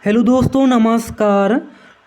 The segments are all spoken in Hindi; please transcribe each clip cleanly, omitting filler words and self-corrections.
हेलो दोस्तों, नमस्कार।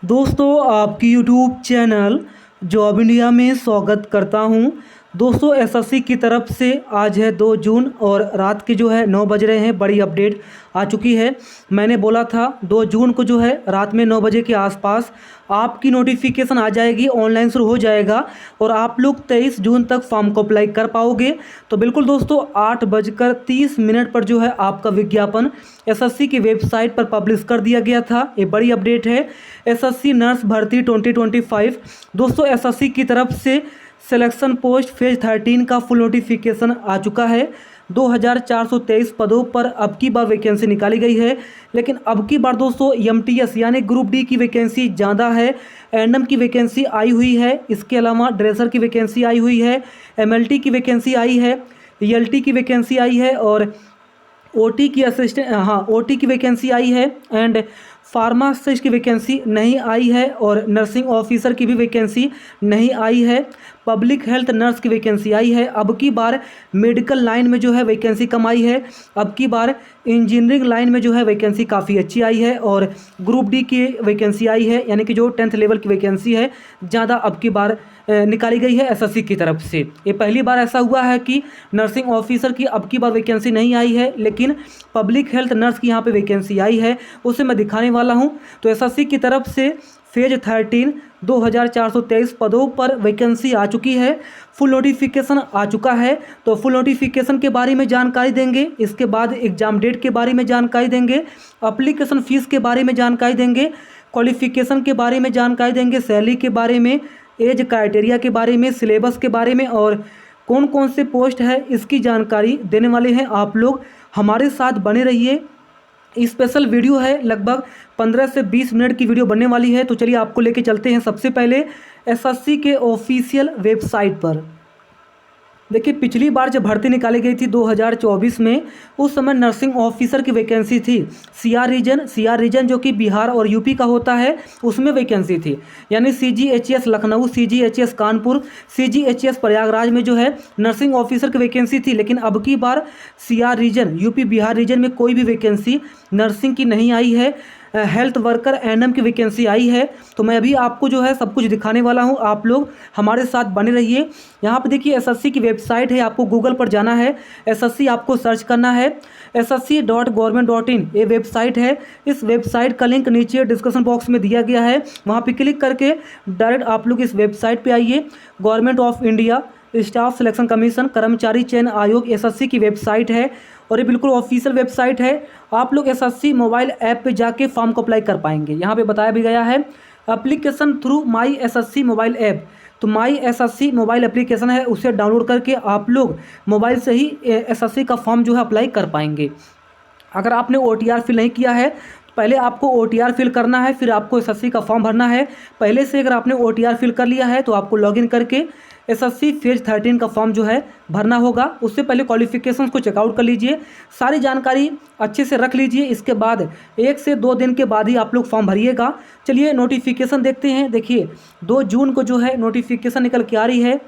दोस्तों, आपकी यूट्यूब चैनल जॉब इंडिया में स्वागत करता हूं। दोस्तों, एसएससी की तरफ से आज है 2 जून और रात के 9 बज रहे हैं। बड़ी अपडेट आ चुकी है। मैंने बोला था 2 जून को रात में 9 बजे के आसपास आपकी नोटिफिकेशन आ जाएगी, ऑनलाइन शुरू हो जाएगा और आप लोग 23 जून तक फॉर्म को अप्लाई कर पाओगे। तो बिल्कुल दोस्तों, 8:30 पर आपका विज्ञापन एसएससी की वेबसाइट पर पब्लिश कर दिया गया था। ये बड़ी अपडेट है। एसएससी नर्स भर्ती 2025 दोस्तों, एसएससी की तरफ से सिलेक्शन पोस्ट फेज 13 का फुल नोटिफिकेशन आ चुका है। 2423 पदों पर अब की बार वैकेंसी निकाली गई है। लेकिन अब की बार दोस्तों एमटीएस यानी ग्रुप डी की वैकेंसी ज़्यादा है। एनएम की वैकेंसी आई हुई है। इसके अलावा ड्रेसर की वैकेंसी आई हुई है। एमएलटी की वैकेंसी आई है। ईएलटी की वैकेंसी आई है और ओटी की ओटी की वैकेंसी आई है एंड फार्मासिस्ट की वैकेंसी नहीं आई है और नर्सिंग ऑफिसर की भी वैकेंसी नहीं आई है। पब्लिक हेल्थ नर्स की वैकेंसी आई है। अब की बार मेडिकल लाइन में वैकेंसी कम आई है। अब की बार इंजीनियरिंग लाइन में वैकेंसी काफ़ी अच्छी आई है और ग्रुप डी की वैकेंसी आई है, यानी कि जो 10th लेवल की वैकेंसी है ज़्यादा अब की बार निकाली गई है एसएससी की तरफ से। ये पहली बार ऐसा हुआ है कि नर्सिंग ऑफिसर की अब की बार वैकेंसी नहीं आई है, लेकिन पब्लिक हेल्थ नर्स की यहाँ पे वैकेंसी आई है। उसे मैं दिखाने वाला हूँ। तो एसएससी की तरफ से फेज 13 2423 पदों पर वैकेंसी आ चुकी है। फुल नोटिफिकेशन आ चुका है। तो फुल नोटिफिकेशन के बारे में जानकारी देंगे। इसके बाद एग्ज़ाम डेट के बारे में जानकारी देंगे। एप्लीकेशन फ़ीस के बारे में जानकारी देंगे। क्वालिफ़िकेशन के बारे में जानकारी देंगे। सैलरी के बारे में, एज क्राइटेरिया के बारे में, सिलेबस के बारे में और कौन कौन से पोस्ट है इसकी जानकारी देने वाले हैं। आप लोग हमारे साथ बने रहिए। स्पेशल वीडियो है, लगभग 15 से 20 मिनट की वीडियो बनने वाली है। तो चलिए आपको लेके चलते हैं सबसे पहले एसएससी के ऑफिशियल वेबसाइट पर। देखिए, पिछली बार जब भर्ती निकाली गई थी 2024 में, उस समय नर्सिंग ऑफिसर की वैकेंसी थी। सीआर रीजन जो कि बिहार और यूपी का होता है, उसमें वैकेंसी थी। यानी CGHS Lucknow, CGHS Kanpur, CGHS Prayagraj में नर्सिंग ऑफिसर की वैकेंसी थी। लेकिन अब की बार CR region, UP Bihar region में कोई भी वैकेंसी नर्सिंग की नहीं आई है। हेल्थ वर्कर एनएम की वैकेंसी आई है। तो मैं अभी आपको सब कुछ दिखाने वाला हूं। आप लोग हमारे साथ बने रहिए। यहाँ पे देखिए, एसएससी की वेबसाइट है। आपको गूगल पर जाना है, एसएससी आपको सर्च करना है। ssc.government.in ये वेबसाइट है। इस वेबसाइट का लिंक नीचे डिस्क्रिप्शन बॉक्स में दिया गया है। वहाँ पे क्लिक करके डायरेक्ट आप लोग इस वेबसाइट पे आइए। Government of India staff selection commission कर्मचारी चयन आयोग एसएससी की वेबसाइट है और ये बिल्कुल ऑफिशियल वेबसाइट है। आप लोग एसएससी मोबाइल ऐप पे जाके फॉर्म को अप्लाई कर पाएंगे। यहाँ पे बताया भी गया है application through my SSC mobile app. तो माई एसएससी मोबाइल एप्लीकेशन है, उसे डाउनलोड करके आप लोग मोबाइल से ही एसएससी का फॉर्म अप्लाई कर पाएंगे। अगर आपने ओटीआर फिल नहीं किया है, पहले आपको ओटीआर फिल करना है, फिर आपको एसएससी का फॉर्म भरना है। पहले से अगर आपने ओटीआर फिल कर लिया है तो आपको लॉगिन करके एसएससी फेज 13 का फॉर्म भरना होगा। उससे पहले क्वालिफिकेशंस को चेकआउट कर लीजिए, सारी जानकारी अच्छे से रख लीजिए। इसके बाद 1 से 2 दिन के बाद ही आप लोग फॉर्म भरिएगा। चलिए नोटिफिकेशन देखते हैं। देखिए, 2 जून को नोटिफिकेशन निकल के आ रही है।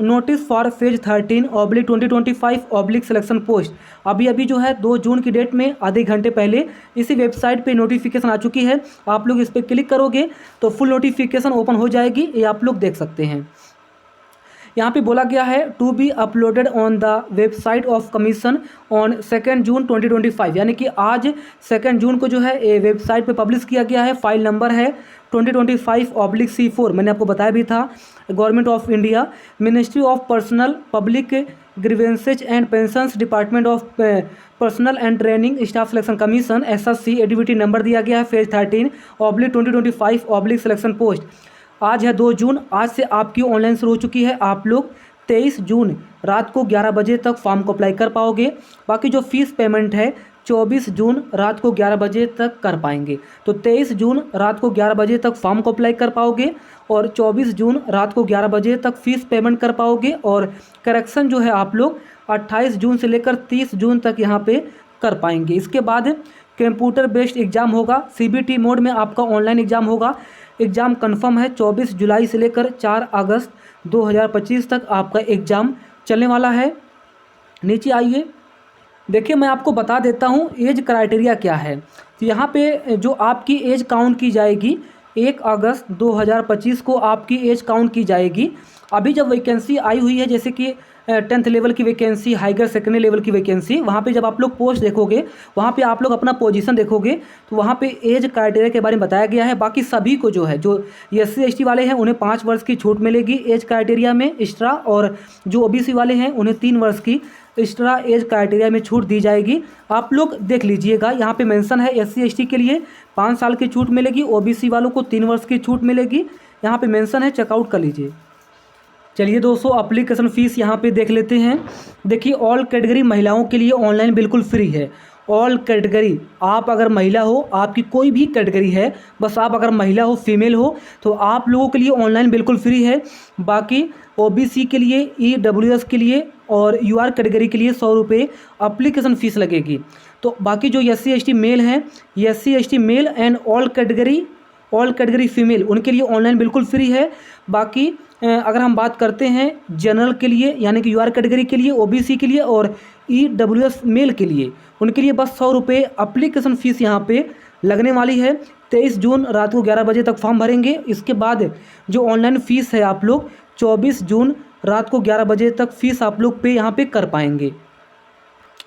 Notice for phase 13/2025 selection post. अभी 2 जून की डेट में आधे घंटे पहले इसी वेबसाइट पे नोटिफिकेशन आ चुकी है। आप लोग इस पर क्लिक करोगे तो फुल नोटिफिकेशन ओपन हो जाएगी। ये आप लोग देख सकते हैं। यहाँ पे बोला गया है to be uploaded on the website of commission on 2 June 2025, यानी कि आज 2 जून को ये वेबसाइट पे पब्लिश किया गया है। फाइल नंबर है 2025/C4। मैंने आपको बताया भी था। Government of India, ministry of personnel public grievances and pensions, department of personal and training, staff selection commission, SSC. Admit number दिया गया है फेज 13/2025 सिलेक्शन पोस्ट। आज है 2 जून। आज से आपकी ऑनलाइन शुरू हो चुकी है। आप लोग 23 जून रात को 11 बजे तक फॉर्म को अप्लाई कर पाओगे। बाकी जो फीस पेमेंट है 24 जून रात को 11 बजे तक कर पाएंगे। तो 23 जून रात को 11 बजे तक फॉर्म को अप्लाई कर पाओगे और 24 जून रात को 11 बजे तक फीस पेमेंट कर पाओगे। और करेक्शन आप लोग 28 जून से लेकर 30 जून तक यहाँ पे कर पाएंगे। इसके बाद कंप्यूटर बेस्ड एग्ज़ाम होगा। सीबीटी मोड में आपका ऑनलाइन एग्ज़ाम होगा। एग्ज़ाम कंफर्म है। 24 जुलाई से लेकर 4 अगस्त 2025 तक आपका एग्ज़ाम चलने वाला है। नीचे आइए। देखिए मैं आपको बता देता हूँ एज क्राइटेरिया क्या है। तो यहाँ पे जो आपकी एज काउंट की जाएगी 1 अगस्त 2025 को आपकी एज काउंट की जाएगी। अभी जब वैकेंसी आई हुई है, जैसे कि 10th लेवल की वैकेंसी, हाइगर सेकेंड लेवल की वैकेंसी, वहाँ पे जब आप लोग पोस्ट देखोगे, वहाँ पे आप लोग अपना पोजीशन देखोगे, तो वहाँ पे एज क्राइटेरिया के बारे में बताया गया है। बाकी सभी को जो है, जो SC ST वाले हैं उन्हें 5 वर्ष की छूट मिलेगी एज क्राइटेरिया में एक्स्ट्रा, और जो OBC वाले हैं उन्हें 3 वर्ष की एक्स्ट्रा एज क्राइटेरिया में छूट दी जाएगी। आप लोग देख लीजिएगा, यहाँ पे मेंशन है SC ST के लिए 5 साल की छूट मिलेगी, OBC वालों को 3 वर्ष की छूट मिलेगी। यहाँ पे मेंशन है, चेकआउट कर लीजिए। चलिए दोस्तों, एप्लीकेशन फ़ीस यहाँ पे देख लेते हैं। देखिए, ऑल कैटेगरी महिलाओं के लिए ऑनलाइन बिल्कुल फ्री है। ऑल कैटेगरी, आप अगर महिला हो, आपकी कोई भी कैटेगरी है, बस आप अगर महिला हो, फीमेल हो, तो आप लोगों के लिए ऑनलाइन बिल्कुल फ्री है। बाकी OBC के लिए, EWS के लिए और UR कैटेगरी के लिए 100 रुपये एप्लीकेशन फ़ीस लगेगी। तो बाकी जो SC ST मेल हैं, SC ST male and all category female, उनके लिए ऑनलाइन बिल्कुल फ्री है। बाकी अगर हम बात करते हैं जनरल के लिए, यानी कि UR कैटेगरी के लिए, OBC के लिए और EWS मेल के लिए, उनके लिए बस 100 रुपये एप्लीकेशन फ़ीस यहाँ पे लगने वाली है। 23 जून रात को 11 बजे तक फॉर्म भरेंगे। इसके बाद जो ऑनलाइन फ़ीस है, आप लोग 24 जून रात को 11 बजे तक फ़ीस आप लोग पे यहाँ पे कर पाएंगे।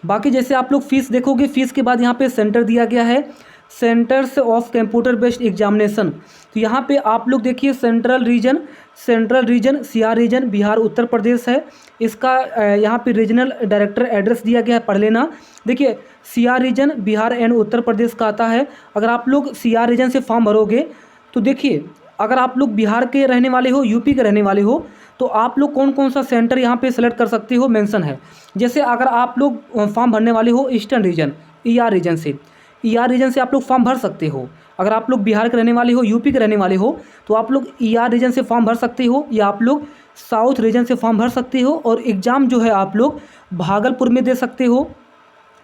बाकी जैसे आप लोग फ़ीस देखोगे, फ़ीस के बाद यहाँ पे सेंटर दिया गया है, centres of computer based examination. तो यहाँ पे आप लोग देखिए, central region CR region Bihar Uttar Pradesh है। इसका यहाँ पे रीजनल डायरेक्टर एड्रेस दिया गया है, पढ़ लेना। देखिए, CR region Bihar and Uttar Pradesh का आता है। अगर आप लोग CR रीजन से फॉर्म भरोगे, तो देखिए, अगर आप लोग बिहार के रहने वाले हो, यूपी के रहने वाले हो, तो आप लोग कौन कौन सा सेंटर यहाँ पे सेलेक्ट कर सकते हो, मेंशन है। जैसे अगर आप लोग फॉर्म भरने वाले हो ईस्टर्न रीजन, ER रीजन से आप लोग फॉर्म भर सकते हो। अगर आप लोग बिहार के रहने वाले हो, यूपी के रहने वाले हो, तो आप लोग ER रीजन से फॉर्म भर सकते हो, या आप लोग साउथ रीजन से फॉर्म भर सकते हो। और एग्ज़ाम जो है आप लोग भागलपुर में दे सकते हो,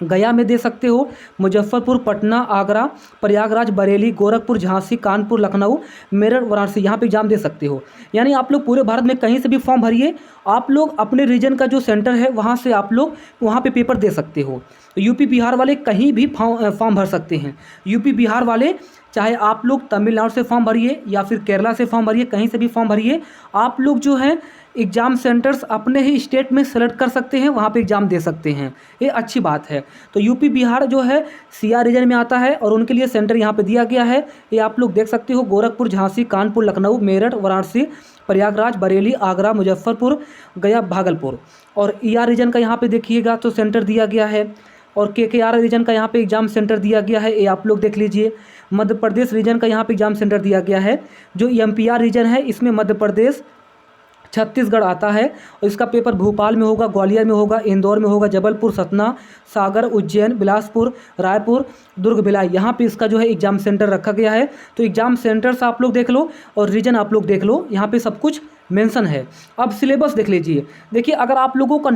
गया में दे सकते हो, मुजफ्फरपुर, पटना, आगरा, प्रयागराज, बरेली, गोरखपुर, झांसी, कानपुर, लखनऊ, मेरठ, वाराणसी, यहाँ पे एग्जाम दे सकते हो। यानी आप लोग पूरे भारत में कहीं से भी फॉर्म भरिए, आप लोग अपने रीजन का जो सेंटर है वहाँ से आप लोग वहाँ पे पेपर दे सकते हो। तो यूपी बिहार वाले कहीं भी फॉर्म भर सकते हैं। यूपी बिहार वाले चाहे आप लोग तमिलनाडु से फॉर्म भरिए या फिर केरला से फॉर्म भरिए, कहीं से भी फॉर्म भरिए, आप लोग जो है एग्ज़ाम सेंटर्स अपने ही स्टेट में सेलेक्ट कर सकते हैं, वहाँ पे एग्ज़ाम दे सकते हैं। ये अच्छी बात है। तो यूपी बिहार जो है CR रीजन में आता है और उनके लिए सेंटर यहाँ पे दिया गया है। ये आप लोग देख सकते हो, गोरखपुर, झांसी, कानपुर, लखनऊ, मेरठ, वाराणसी, प्रयागराज, बरेली, आगरा, मुजफ्फरपुर, गया, भागलपुर। और ER रीजन का यहाँ पे देखिएगा तो सेंटर दिया गया है, और KKR रीजन का यहाँ पे एग्ज़ाम सेंटर दिया गया है। ये आप लोग देख लीजिए। मध्य प्रदेश रीजन का यहाँ पे एग्ज़ाम सेंटर दिया गया है। जो MPR रीजन है, इसमें मध्य प्रदेश, छत्तीसगढ़ आता है, और इसका पेपर भोपाल में होगा, ग्वालियर में होगा, इंदौर में होगा, जबलपुर, सतना, सागर, उज्जैन, बिलासपुर, रायपुर, दुर्ग, भिलाई, यहाँ पे इसका जो है एग्ज़ाम सेंटर रखा गया है। तो एग्ज़ाम सेंटर्स आप लोग देख लो और रीजन आप लोग देख लो, यहाँ पे सब कुछ मेंशन है। अब सिलेबस देख लीजिए। देखिए, अगर आप लोगों का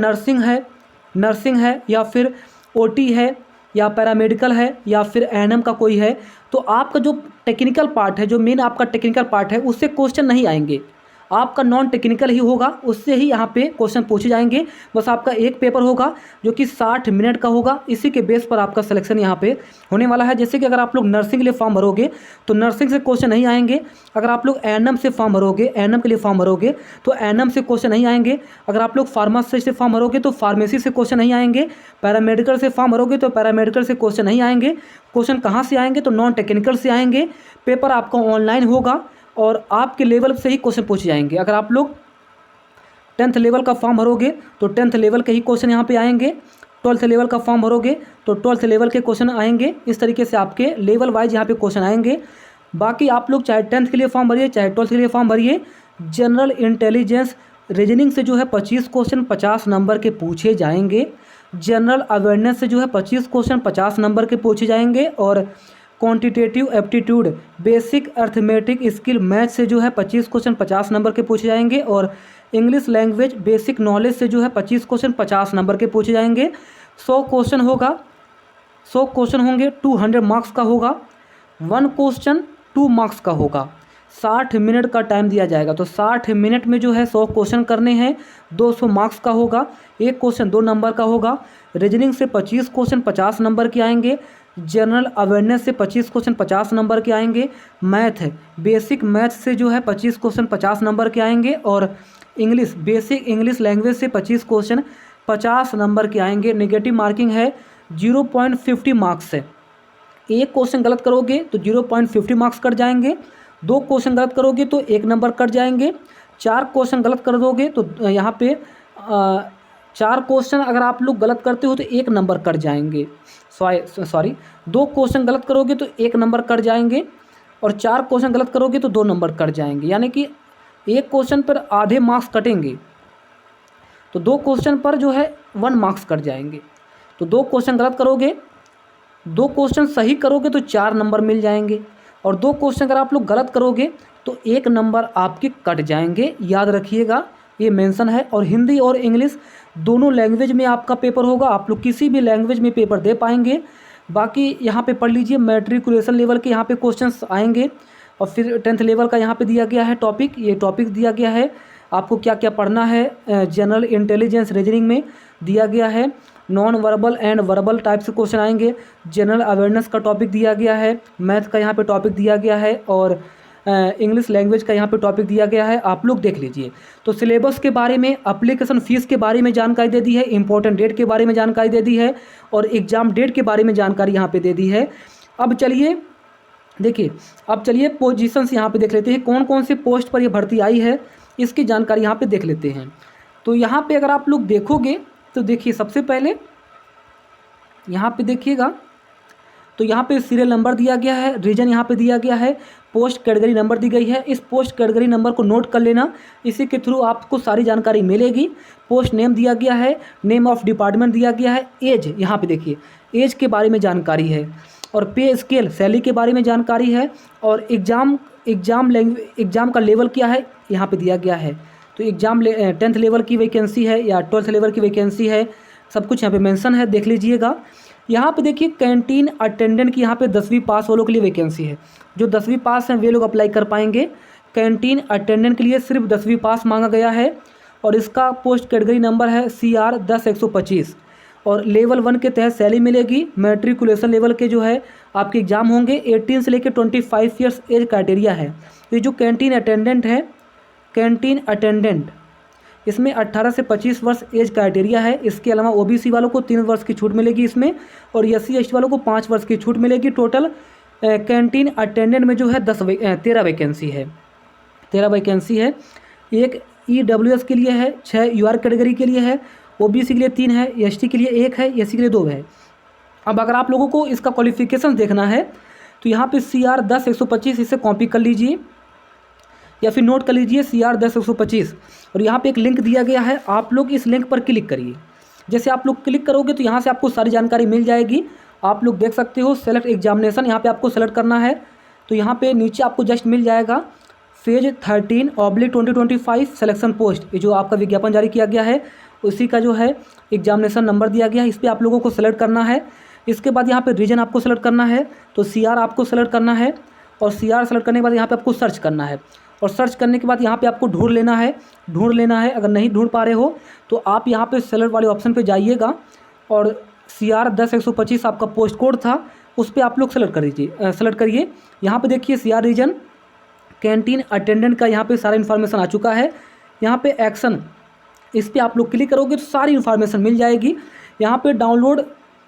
नर्सिंग है या फिर OT है या पैरामेडिकल है या फिर ANM का कोई है, तो आपका जो टेक्निकल पार्ट है, जो मेन आपका टेक्निकल पार्ट है, उससे क्वेश्चन नहीं आएंगे। आपका नॉन टेक्निकल ही होगा, उससे ही यहाँ पे क्वेश्चन पूछे जाएंगे। बस आपका एक पेपर होगा जो कि 60 मिनट का होगा। इसी के बेस पर आपका सिलेक्शन यहाँ पे होने वाला है। जैसे कि अगर आप लोग नर्सिंग के लिए फॉर्म भरोगे तो नर्सिंग से क्वेश्चन नहीं आएंगे। अगर आप लोग ANM से फॉर्म भरोगे, ANM के लिए फॉर्म भरोगे तो ANM से क्वेश्चन नहीं आएंगे। अगर आप लोग फार्मेसी से फॉर्म भरोगे तो फार्मेसी से क्वेश्चन नहीं आएंगे। पैरामेडिकल से फॉर्म भरोगे तो पैरामेडिकल से क्वेश्चन नहीं आएंगे। क्वेश्चन कहाँ से आएंगे? तो नॉन टेक्निकल से आएंगे। पेपर आपका ऑनलाइन होगा और आपके लेवल से ही क्वेश्चन पूछे जाएंगे। अगर आप लोग 10th लेवल का फॉर्म भरोगे तो 10th लेवल के ही क्वेश्चन यहाँ पे आएंगे। 12th लेवल का फॉर्म भरोगे तो 12th लेवल के क्वेश्चन आएंगे। इस तरीके से आपके लेवल वाइज यहाँ पे क्वेश्चन आएंगे। बाकी आप लोग चाहे 10th के लिए फॉर्म भरिए, चाहे 12th के लिए फॉर्म भरिए, जनरल इंटेलिजेंस रीजनिंग से जो है 25 क्वेश्चन 50 नंबर के पूछे जाएंगे। जनरल अवेयरनेस से जो है 25 क्वेश्चन 50 नंबर के पूछे जाएंगे। और quantitative aptitude, basic arithmetic skill, math से जो है 25 क्वेश्चन 50 नंबर के पूछे जाएंगे। और इंग्लिश लैंग्वेज बेसिक नॉलेज से जो है 25 क्वेश्चन 50 नंबर के पूछे जाएंगे। 100 क्वेश्चन होगा, 100 क्वेश्चन होंगे, 200 मार्क्स का होगा। 1 क्वेश्चन 2 मार्क्स का होगा। 60 मिनट का टाइम दिया जाएगा। तो 60 मिनट में जो है 100 क्वेश्चन करने हैं, 200 मार्क्स का होगा, एक क्वेश्चन 2 नंबर का होगा। रीजनिंग से 25 क्वेश्चन 50 नंबर के आएंगे। जनरल अवेयरनेस से 25 क्वेश्चन 50 नंबर के आएंगे। मैथ है, बेसिक मैथ से जो है 25 क्वेश्चन 50 नंबर के आएंगे। और इंग्लिश, बेसिक इंग्लिश लैंग्वेज से 25 क्वेश्चन 50 नंबर के आएंगे। नेगेटिव मार्किंग है 0.50 मार्क्स है। एक क्वेश्चन गलत करोगे तो 0.50 मार्क्स कट जाएंगे, 2 क्वेश्चन गलत करोगे तो 1 नंबर कट जाएंगे, 4 क्वेश्चन गलत कर दोगे तो यहाँ पे 4 क्वेश्चन अगर आप लोग गलत करते हो तो 1 नंबर कट जाएंगे। सॉरी 2 क्वेश्चन गलत करोगे तो 1 नंबर कट जाएंगे, और 4 क्वेश्चन गलत करोगे तो 2 नंबर कट जाएंगे। यानी कि एक क्वेश्चन पर आधे मार्क्स कटेंगे, तो 2 क्वेश्चन पर जो है 1 मार्क्स कट जाएंगे। तो 2 क्वेश्चन गलत करोगे, 2 क्वेश्चन सही करोगे तो 4 नंबर मिल जाएंगे, और 2 क्वेश्चन अगर आप लोग गलत करोगे तो 1 नंबर आपके कट जाएंगे। याद रखिएगा, ये मेंशन है। और हिंदी और इंग्लिश दोनों लैंग्वेज में आपका पेपर होगा, आप लोग किसी भी लैंग्वेज में पेपर दे पाएंगे। बाकी यहाँ पे पढ़ लीजिए, मैट्रिकुलेशन लेवल के यहाँ पे क्वेश्चंस आएंगे, और फिर 10th लेवल का यहाँ पे दिया गया है टॉपिक, ये टॉपिक दिया गया है आपको क्या क्या पढ़ना है। जनरल इंटेलिजेंस रीजनिंग में दिया गया है, non verbal and verbal type से क्वेश्चन आएंगे। जनरल अवेयरनेस का टॉपिक दिया गया है, मैथ का यहाँ पे टॉपिक दिया गया है, और इंग्लिश लैंग्वेज का यहाँ पे टॉपिक दिया गया है, आप लोग देख लीजिए। तो सिलेबस के बारे में, एप्लीकेशन फ़ीस के बारे में जानकारी दे दी है, इंपॉर्टेंट डेट के बारे में जानकारी दे दी है, और एग्ज़ाम डेट के बारे में जानकारी यहाँ पे दे दी है। अब चलिए देखिए, अब चलिए पोजीशंस यहाँ पे देख लेते हैं, कौन कौन से पोस्ट पर ये भर्ती आई है इसकी जानकारी यहाँ पे देख लेते हैं। तो यहाँ पे अगर आप लोग देखोगे तो देखिए, सबसे पहले यहाँ पे देखिएगा तो यहाँ पे सीरियल नंबर दिया गया है, रीजन यहाँ पे दिया गया है, पोस्ट कैटेगरी नंबर दी गई है। इस पोस्ट कैटेगरी नंबर को नोट कर लेना, इसी के थ्रू आपको सारी जानकारी मिलेगी। पोस्ट नेम दिया गया है, नेम ऑफ डिपार्टमेंट दिया गया है, एज यहाँ पे देखिए, एज के बारे में जानकारी है, और पे स्केल सैलरी के बारे में जानकारी है, और एग्ज़ाम का लेवल क्या है यहाँ पे दिया गया है। तो एग्ज़ाम 10th लेवल की वैकेंसी है या 12th लेवल की वैकेंसी है, सब कुछ यहाँ पे मेंशन है, देख लीजिएगा। यहाँ पे देखिए, कैंटीन अटेंडेंट की यहाँ पे 10वीं पास वालों के लिए वैकेंसी है। जो 10वीं पास हैं वे लोग अप्लाई कर पाएंगे। कैंटीन अटेंडेंट के लिए सिर्फ 10वीं पास मांगा गया है, और इसका पोस्ट कैटेगरी नंबर है CR 10-125, और लेवल 1 के तहत सैलरी मिलेगी। मैट्रिकुलेशन लेवल के जो है आपके एग्ज़ाम होंगे। 18 से लेकर 25 ईयर्स एज क्राइटेरिया है। ये जो कैंटीन अटेंडेंट है, कैंटीन अटेंडेंट, इसमें 18 से 25 वर्ष एज क्राइटेरिया है। इसके अलावा OBC वालों को 3 वर्ष की छूट मिलेगी इसमें, और SC/ST वालों को 5 वर्ष की छूट मिलेगी। टोटल कैंटीन अटेंडेंट में जो है 13 वैकेंसी है, 13 वैकेंसी है। एक EWS के लिए है, 6 UR कैटेगरी के लिए है, OBC के लिए 3 है, ST के लिए 1 है, SC के लिए 2 है। अब अगर आप लोगों को इसका क्वालिफिकेशन देखना है तो यहाँ पे CR 10-125 इसे कॉपी कर लीजिए या फिर नोट कर लीजिए, CR 10-125, और यहाँ पे एक लिंक दिया गया है, आप लोग इस लिंक पर क्लिक करिए। जैसे आप लोग क्लिक करोगे तो यहाँ से आपको सारी जानकारी मिल जाएगी। आप लोग देख सकते हो, सेलेक्ट एग्जामिनेशन यहाँ पे आपको सेलेक्ट करना है। तो यहाँ पे नीचे आपको जस्ट मिल जाएगा फेज 13/2025 सिलेक्शन पोस्ट, ये जो आपका विज्ञापन जारी किया गया है उसी का जो है एग्जामिनेशन नंबर दिया गया है, इस पर आप लोगों को सेलेक्ट करना है। इसके बाद यहाँ पे रीजन आपको सेलेक्ट करना है, तो CR आपको सेलेक्ट करना है, और CR सेलेक्ट करने के बाद यहाँ पे आपको सर्च करना है, और सर्च करने के बाद यहाँ पे आपको ढूंढ लेना है। अगर नहीं ढूंढ पा रहे हो तो आप यहाँ पे सेलेक्ट वाले ऑप्शन पे जाइएगा, और CR 10-125 आपका पोस्ट कोड था, उस पर आप लोग सेलेक्ट करिए। यहाँ पे देखिए, CR रीजन कैंटीन अटेंडेंट का यहाँ पे सारा इन्फॉर्मेशन आ चुका है। यहाँ पे एक्शन, इस पर आप लोग क्लिक करोगे तो सारी इन्फॉर्मेशन मिल जाएगी। यहाँ पे डाउनलोड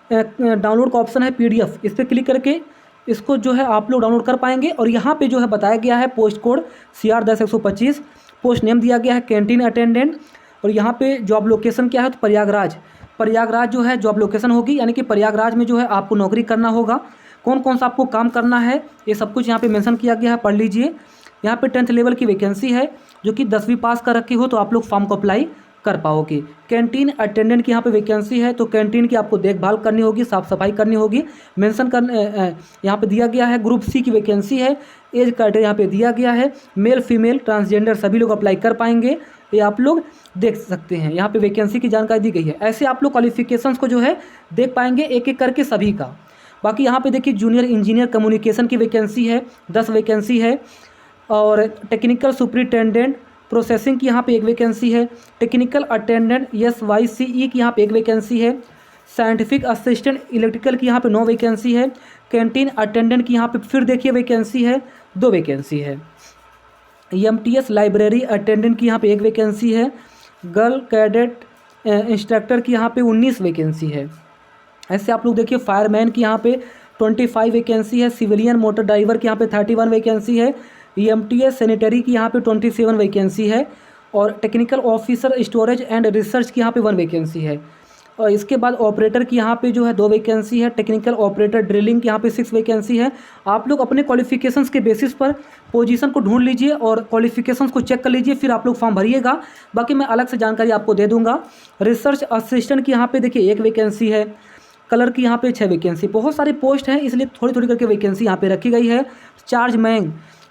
का ऑप्शन है PDF, इस पर क्लिक करके इसको जो है आप लोग डाउनलोड कर पाएंगे। और यहाँ पे जो है बताया गया है post code CR 10-125, post name दिया गया है कैंटीन अटेंडेंट, और यहाँ पे जॉब लोकेशन क्या है तो प्रयागराज जो है जॉब लोकेशन होगी, यानी कि प्रयागराज में जो है आपको नौकरी करना होगा। कौन कौन सा आपको काम करना है ये सब कुछ यहाँ पे मेंशन किया गया है, पढ़ लीजिए। यहाँ पे 10th लेवल की वैकेंसी है, जो कि 10वीं पास कर रखे हो तो आप लोग फॉर्म को अप्लाई कर पाओगे। कैंटीन अटेंडेंट की यहाँ पे वैकेंसी है, तो कैंटीन की आपको देखभाल करनी होगी, साफ़ सफाई करनी होगी। मेंशन कर यहाँ पे दिया गया है। ग्रुप C की वैकेंसी है, एज क्राइटेरिया यहाँ पे दिया गया है, मेल फीमेल ट्रांसजेंडर सभी लोग अप्लाई कर पाएंगे, ये आप लोग देख सकते हैं। यहाँ पे वैकेंसी की जानकारी दी गई है। ऐसे आप लोग क्वालिफिकेशंस को जो है देख पाएंगे एक एक करके सभी का। बाकी यहाँ पे देखिए, जूनियर इंजीनियर कम्युनिकेशन की वैकेंसी है, 10 वैकेंसी है। और टेक्निकल सुपरिटेंडेंट प्रोसेसिंग की यहाँ पे एक वैकेंसी है। टेक्निकल अटेंडेंट SYCE की यहाँ पे एक वैकेंसी है। साइंटिफिक असिस्टेंट इलेक्ट्रिकल की यहाँ पे 9 वैकेंसी है। कैंटीन अटेंडेंट की यहाँ पे फिर देखिए वैकेंसी है, 2 वैकेंसी है। MTS लाइब्रेरी अटेंडेंट की यहाँ पे एक वैकेंसी है। गर्ल कैडेट इंस्ट्रक्टर की यहाँ पे 19 वैकेंसी है। ऐसे आप लोग देखिए फायरमैन की यहाँ पे 25 वैकेंसी है। सिविलियन मोटर ड्राइवर की यहाँ पे 31 वैकेंसी है। MTS सैनिटरी की यहाँ पे 27 वैकेंसी है। और technical officer storage and research की यहाँ पे 1 वैकेंसी है। और इसके बाद ऑपरेटर की यहाँ पे जो है 2 वैकेंसी है। टेक्निकल ऑपरेटर ड्रिलिंग की यहाँ पे 6 वैकेंसी है। आप लोग अपने क्वालिफिकेशंस के बेसिस पर पोजीशन को ढूंढ लीजिए और क्वालिफिकेशंस को चेक कर लीजिए, फिर आप लोग फॉर्म भरिएगा। बाकी मैं अलग से जानकारी आपको दे दूंगा। रिसर्च असिस्टेंट की यहाँ पे देखिए 1 वैकेंसी है। कलर की यहाँ पे 6 वैकेंसी। बहुत सारे पोस्ट हैं, इसलिए थोड़ी थोड़ी करके वैकेंसी यहाँ पे रखी गई है।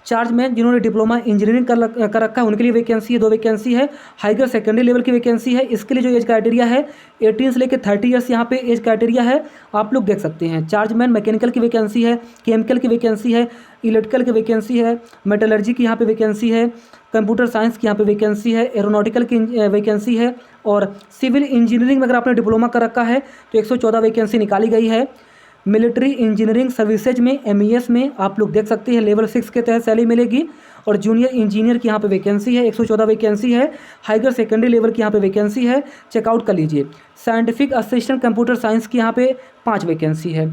चार्जमैन जिन्होंने डिप्लोमा इंजीनियरिंग कर रखा है उनके लिए वैकेंसी है, 2 वैकेंसी है। हाइगर सेकेंडरी लेवल की वैकेंसी है। इसके लिए जो एज क्राइटेरिया है 18 से लेकर 30 ईयर्स यहाँ पे एज क्राइटेरिया है, आप लोग देख सकते हैं। चार्जमैन मैकेनिकल की वैकेंसी है, केमिकल की वैकेंसी है, इलेक्ट्रिकल की वैकेंसी है, मेटलर्जी की यहाँ पे वैकेंसी है, कंप्यूटर साइंस की यहाँ पे वैकेंसी है, एरोनॉटिकल की वैकेंसी है। और सिविल इंजीनियरिंग में अगर आपने डिप्लोमा कर रखा है तो 114 वैकेंसी निकाली गई है। मिलिट्री इंजीनियरिंग सर्विसेज में MES में आप लोग देख सकते हैं लेवल 6 के तहत सैलरी मिलेगी। और जूनियर इंजीनियर की यहाँ पे वैकेंसी है, 114 वैकेंसी है। हाइगर सेकेंडरी लेवल की यहाँ पे वैकेंसी है, चेकआउट कर लीजिए। साइंटिफिक असिस्टेंट कंप्यूटर साइंस की यहाँ पे 5 वैकेंसी है।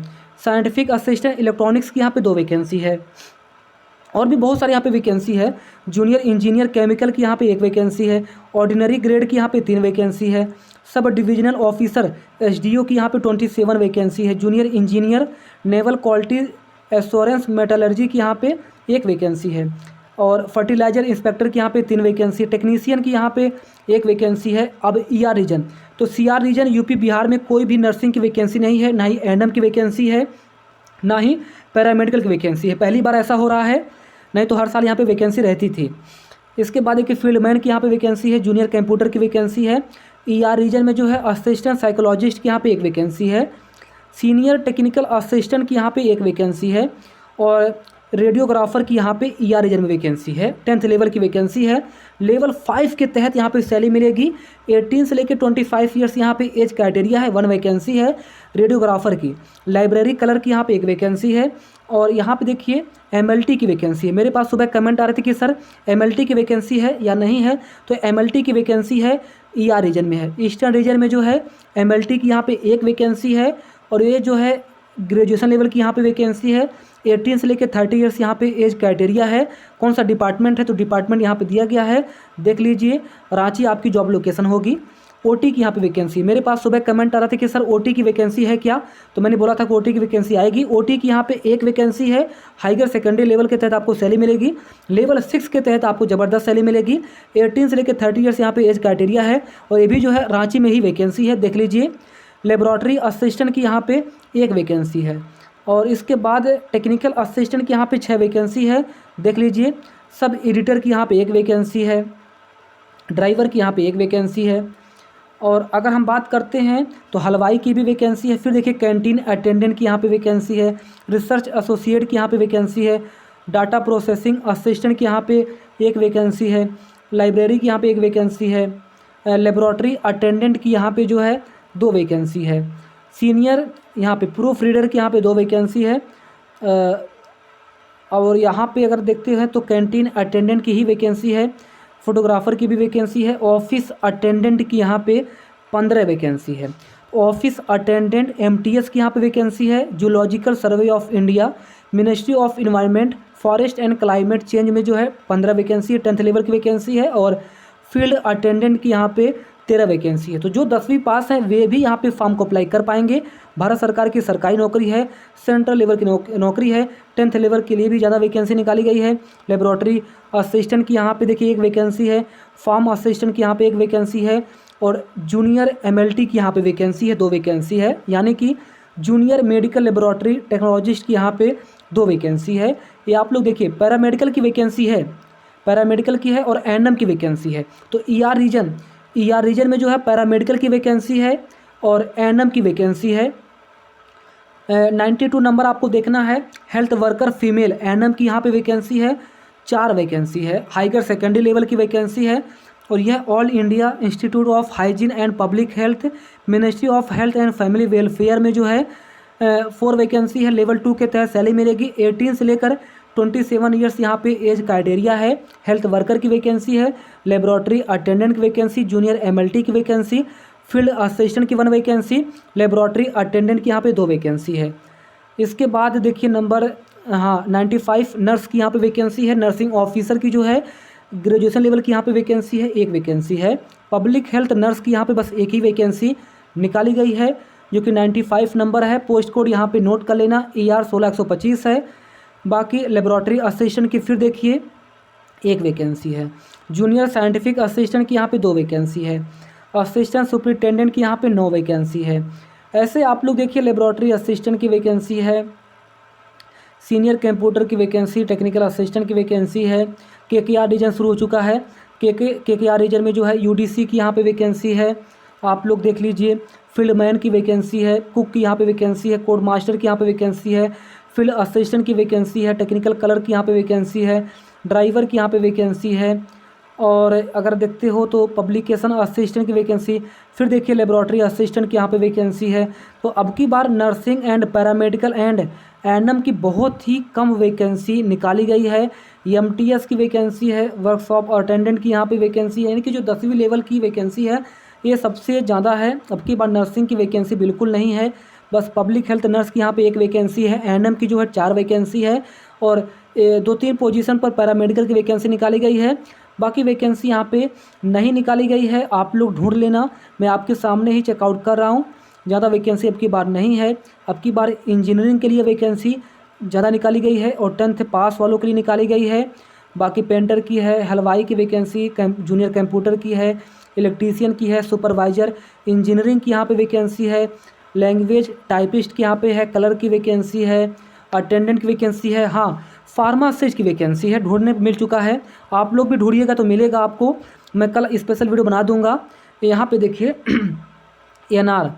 साइंटिफिक असिस्टेंट इलेक्ट्रॉनिक्स की यहाँ पे 2 वैकेंसी है। और भी बहुत सारे यहाँ पे वैकेंसी है। जूनियर इंजीनियर केमिकल की यहाँ पे 1 वैकेंसी है। ऑर्डिनरी ग्रेड की यहाँ पे 3 वैकेंसी है। सब डिविजनल ऑफिसर SDO की यहाँ पे 27 वैकेंसी है। Junior engineer naval quality assurance metallurgy की यहाँ पे 1 वैकेंसी है। और फर्टिलाइजर इंस्पेक्टर की यहाँ पे 3 वैकेंसी है। टेक्नीशियन की यहाँ पे 1 वैकेंसी है। अब ER रीजन, तो CR रीजन UP बिहार में कोई भी नर्सिंग की वैकेंसी नहीं है, ना ही A&M की वैकेंसी है, ना ही पैरामेडिकल की वैकेंसी है। पहली बार ऐसा हो रहा है, नहीं तो हर साल यहाँ पे वैकेंसी रहती थी। इसके बाद एक फील्डमैन की यहाँ पे वैकेंसी है। जूनियर कंप्यूटर की वैकेंसी है। ER रीजन में जो है असिस्टेंट साइकोलॉजिस्ट की यहाँ पे 1 वैकेंसी है। सीनियर टेक्निकल असिस्टेंट की यहाँ पे 1 वैकेंसी है। और रेडियोग्राफर की यहाँ पे ER रीजन में वैकेंसी है, 10th लेवल की वैकेंसी है। लेवल 5 के तहत यहाँ पे सैलरी मिलेगी। 18 से लेकर 25 ईयर्स यहाँ पे एज क्राइटेरिया है, 1 वैकेंसी है रेडियोग्राफर की। लाइब्रेरी कलर की यहाँ पे 1 वैकेंसी है। और यहाँ पे देखिए MLT की वैकेंसी है। मेरे पास सुबह कमेंट आ रहे थे कि सर MLT की वैकेंसी है या नहीं है, तो MLT की वैकेंसी है, ER रीजन में है। ईस्टर्न रीजन में जो है MLT की यहाँ पे 1 वैकेंसी है। और ये जो है ग्रेजुएशन लेवल की यहाँ पे वैकेंसी है। 18 से लेकर 30 ईयर्स यहाँ पे एज क्राइटेरिया है। कौन सा डिपार्टमेंट है, तो डिपार्टमेंट यहाँ पे दिया गया है, देख लीजिए। रांची आपकी जॉब लोकेशन होगी। OT की यहाँ पे वैकेंसी, मेरे पास सुबह कमेंट आ रहा था कि सर OT की वैकेंसी है क्या, तो मैंने बोला था कि OT की वैकेंसी आएगी। OT की यहाँ पे 1 वैकेंसी है। हाइगर सेकेंडरी लेवल के तहत आपको सैलरी मिलेगी। लेवल 6 के तहत आपको ज़बरदस्त सैलरी मिलेगी। 18 से लेकर 30 ईयर्स यहाँ पे एज क्राइटेरिया है। और ये भी जो है रांची में ही वैकेंसी है, देख लीजिए। लेबोरेटरी असिस्टेंट की यहाँ पे 1 वैकेंसी है। और इसके बाद टेक्निकल असिस्टेंट की यहाँ पे 6 वैकेंसी है, देख लीजिए। सब एडिटर की यहाँ पे 1 वैकेंसी है। ड्राइवर की यहाँ पे 1 वैकेंसी है। और अगर हम बात करते हैं तो हलवाई की भी वैकेंसी है। फिर देखिए कैंटीन अटेंडेंट की यहाँ पे वैकेंसी है। रिसर्च एसोसिएट की यहाँ पे वैकेंसी है। डाटा प्रोसेसिंग असिस्टेंट की यहाँ पे 1 वैकेंसी है। लाइब्रेरी की यहाँ पे 1 वैकेंसी है। लेबोरेटरी अटेंडेंट की यहाँ पे जो है 2 वैकेंसी है। सीनियर यहाँ पे प्रूफ रीडर की यहाँ पे 2 वैकेंसी है। और यहाँ पे अगर देखते हैं तो कैंटीन अटेंडेंट की ही वैकेंसी है। फोटोग्राफर की भी वैकेंसी है। ऑफिस अटेंडेंट की यहाँ पे 15 वैकेंसी है। ऑफिस अटेंडेंट MTS की यहाँ पे वैकेंसी है। Zoological survey of India, ministry of environment, forest and climate change में जो है 15 वैकेंसी है, 10th लेवल की वैकेंसी है। और फील्ड अटेंडेंट की यहाँ पे 13 वैकेंसी है। तो जो 10वीं पास हैं वे भी यहाँ पे फॉर्म को अप्लाई कर पाएंगे। भारत सरकार की सरकारी नौकरी है, सेंट्रल लेवल की नौकरी है। 10th लेवल के लिए भी ज़्यादा वैकेंसी निकाली गई है। लेबोरेटरी असिस्टेंट की यहाँ पे देखिए 1 वैकेंसी है। फार्म असिस्टेंट की यहाँ पे 1 वैकेंसी है। और जूनियर MLT की यहाँ पे वैकेंसी है, 2 वैकेंसी है। यानी कि जूनियर मेडिकल लेबोरेटरी टेक्नोलॉजिस्ट की यहाँ पे 2 वैकेंसी है। ये आप लोग देखिए पैरामेडिकल की वैकेंसी है, पैरामेडिकल की है। और A&M की वैकेंसी है। तो ER रीजन में जो है पैरामेडिकल की वैकेंसी है और A&M की वैकेंसी है। 92 नंबर आपको देखना है। हेल्थ वर्कर फीमेल A&M की यहाँ पे वैकेंसी है। 4 वैकेंसी है। हाइगर सेकेंडरी लेवल की वैकेंसी है और यह all India institute of hygiene and public health, ministry of health and family welfare में जो है 4 वैकेंसी है। लेवल 2 के तहत सैलरी मिलेगी। 18 से लेकर 27 ईयर्स यहाँ पे एज क्राइटेरिया है। हेल्थ वर्कर की वैकेंसी है, लेबोरेटरी अटेंडेंट की वैकेंसी, जूनियर एमएलटी की वैकेंसी, फील्ड असिस्टेंट की 1 वैकेंसी, लेबोरेटरी अटेंडेंट की यहाँ पे 2 वैकेंसी है। इसके बाद देखिए नंबर 95 नर्स की यहाँ पे वैकेंसी है। नर्सिंग ऑफिसर की जो है ग्रेजुएशन लेवल की यहाँ पे वैकेंसी है, 1 वैकेंसी है। पब्लिक हेल्थ नर्स की यहाँ पे बस 1 ही वैकेंसी निकाली गई है जो कि 95 नंबर है। पोस्ट कोड यहाँ पे नोट कर लेना, ER 16125 है। बाकी लेबोरेटरी असिस्टेंट की फिर देखिए 1 वैकेंसी है। जूनियर साइंटिफिक असिस्टेंट की यहाँ पे 2 वैकेंसी है। असिस्टेंट सुपरिटेंडेंट की यहाँ पे 9 वैकेंसी है। ऐसे आप लोग देखिए लेबोरेटरी असिस्टेंट की वैकेंसी है, सीनियर कंप्यूटर की वैकेंसी, टेक्निकल असिस्टेंट की वैकेंसी है। KKR रीजन शुरू हो चुका है। KKR रीजन में जो है UDC की यहाँ पे वैकेंसी है, आप लोग देख लीजिए। फील्ड मैन की वैकेंसी है, कुक की यहाँ पे वैकेंसी है, कोड मास्टर की यहाँ पे वैकेंसी है, फील्ड असिस्टेंट की वैकेंसी है, टेक्निकल कलर की यहाँ पे वैकेंसी है, ड्राइवर की यहाँ पे वैकेंसी है। और अगर देखते हो तो पब्लिकेशन असिस्टेंट की वैकेंसी, फिर देखिए लेबोरेटरी असिस्टेंट की यहाँ पे वैकेंसी है। तो अब की बार nursing and paramedical and NM की बहुत ही कम वैकेंसी निकाली गई है। MTS की वैकेंसी है, वर्कशॉप अटेंडेंट की यहाँ पे वैकेंसी है, यानी कि जो 10वीं लेवल की वैकेंसी है ये सबसे ज़्यादा है। अब की बार नर्सिंग की वैकेंसी बिल्कुल नहीं है, बस पब्लिक हेल्थ नर्स की यहाँ पे 1 वैकेंसी है। एनएम की जो है 4 वैकेंसी है और 2-3 पोजीशन पर पैरामेडिकल की वैकेंसी निकाली गई है। बाकी वैकेंसी यहाँ पे नहीं निकाली गई है, आप लोग ढूंढ लेना, मैं आपके सामने ही चेकआउट कर रहा हूँ। ज़्यादा वैकेंसी अब की बार नहीं है। अब की बार इंजीनियरिंग के लिए वैकेंसी ज़्यादा निकाली गई है और 10th पास वालों के लिए निकाली गई है। बाकी पेंटर की है, हलवाई की वैकेंसी, जूनियर कंप्यूटर की है, इलेक्ट्रीशियन की है, सुपरवाइज़र इंजीनियरिंग की यहाँ पे वैकेंसी है, लैंग्वेज टाइपिस्ट की यहाँ पे है, कलर की वैकेंसी है, अटेंडेंट की वैकेंसी है। हाँ, फार्मासिस्ट की वैकेंसी है, ढूंढने मिल चुका है। आप लोग भी ढूंढिएगा तो मिलेगा आपको, मैं कल स्पेशल वीडियो बना दूंगा। यहाँ पे देखिए NR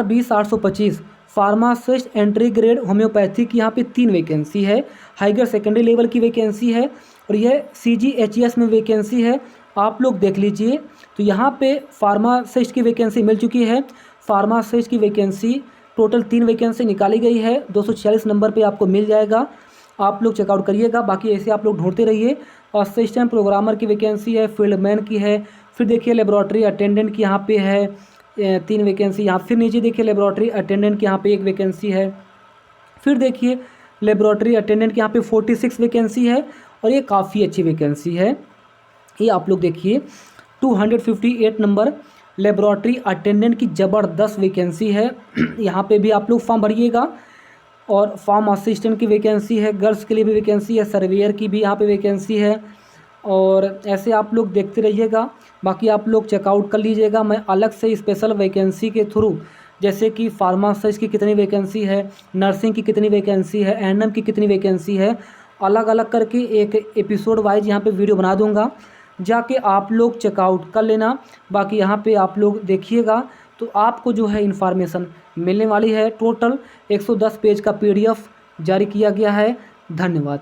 20-825 pharmacist entry grade homeopathy की यहाँ पे 3 वैकेंसी है। हाइगर सेकेंडरी लेवल की वैकेंसी है और यह CGHS में वैकेंसी है, आप लोग देख लीजिए। तो यहाँ पे फार्मासिस्ट की वैकेंसी मिल चुकी है। फार्मासिस्ट की वैकेंसी टोटल 3 वैकेंसी निकाली गई है, 246 नंबर पे आपको मिल जाएगा, आप लोग चेकआउट करिएगा। बाकी ऐसे आप लोग ढूंढते रहिए। असिस्टेंट प्रोग्रामर की वैकेंसी है, फील्ड मैन की है, फिर देखिए लेबोरेटरी अटेंडेंट की यहाँ पे है 3 वैकेंसी। यहाँ फिर नीचे देखिए लेबोरेटरी अटेंडेंट की यहाँ पे 1 वैकेंसी है। फिर देखिए लेबोरेटरी अटेंडेंट की यहाँ पे 46 वैकेंसी है और ये काफ़ी अच्छी वैकेंसी है। ये आप लोग देखिए 258 नंबर लेबोरेटरी अटेंडेंट की ज़बरदस्त वैकेंसी है। यहाँ पे भी आप लोग फॉर्म भरिएगा। और फार्म असिस्टेंट की वैकेंसी है, गर्ल्स के लिए भी वैकेंसी है, सर्वेयर की भी यहाँ पे वैकेंसी है। और ऐसे आप लोग देखते रहिएगा, बाकी आप लोग चेकआउट कर लीजिएगा। मैं अलग से स्पेशल वैकेंसी के थ्रू, जैसे कि फार्मासिस्ट की कितनी वैकेंसी है, नर्सिंग की कितनी वैकेंसी है, एनएम की कितनी वैकेंसी है, अलग अलग करके एक एपिसोड वाइज यहाँ पे वीडियो बना दूंगा, जाके आप लोग चेकआउट कर लेना। बाकी यहाँ पे आप लोग देखिएगा तो आपको जो है इन्फॉर्मेशन मिलने वाली है। टोटल 110 पेज का PDF जारी किया गया है। धन्यवाद।